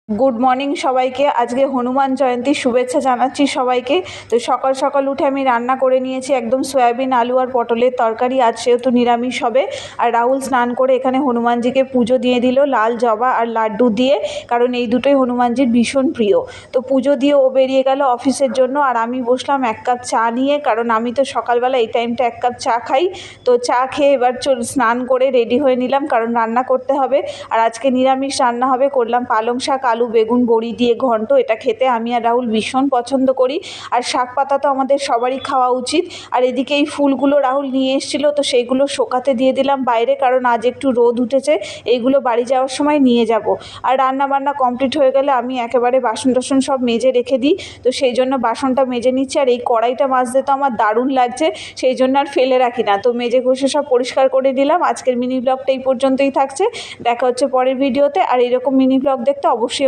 Good morning সবাইকে। আজকে হনুমান জয়ন্তীর শুভেচ্ছা জানাচ্ছি সবাইকে। তো সকাল সকাল উঠে আমি রান্না করে নিয়েছি একদম সয়াবিন আলু আর পটলের তরকারি। আজ সেহেতু নিরামিষ হবে। আর রাহুল স্নান করে এখানে হনুমানজিকে পুজো দিয়ে দিল লাল জবা আর লাড্ডু দিয়ে, কারণ এই দুটোই হনুমানজির ভীষণ প্রিয়। তো পুজো দিয়ে ও বেরিয়ে গেল অফিসের জন্য, আর আমি বসলাম এক কাপ চা নিয়ে, কারণ আমি তো সকালবেলা এই টাইমটা এক কাপ চা খাই। তো চা খেয়ে এবার স্নান করে রেডি হয়ে নিলাম, কারণ রান্না করতে হবে। আর আজকে নিরামিষ রান্না হবে। করলাম পালং শাক, আলু বেগুন বড়ি দিয়ে ঘন্ট। এটা খেতে আমি আর রাহুল ভীষণ পছন্দ করি। আর শাক পাতা তো আমাদের সবারই খাওয়া উচিত। আর এদিকে এই ফুলগুলো রাহুল নিয়ে এসেছিলো, তো সেইগুলো শোকাতে দিয়ে দিলাম বাইরে, কারণ আজ একটু রোদ উঠেছে। এইগুলো বাড়ি যাওয়ার সময় নিয়ে যাব। আর রান্না বান্না কমপ্লিট হয়ে গেলে আমি একেবারে বাসন টাসন সব মেজে রেখে দিই। তো সেই জন্য বাসনটা মেজে নিচ্ছি। আর এই কড়াইটা মাজতে তো আমার দারুণ লাগছে, সেই জন্য আর ফেলে রাখি না। তো মেজে ঘষে সব পরিষ্কার করে দিলাম। আজকের মিনি ব্লগটা এই পর্যন্তই থাকছে। দেখা হচ্ছে পরের ভিডিওতে। আর এরকম মিনি ব্লগ দেখতে অবশ্যই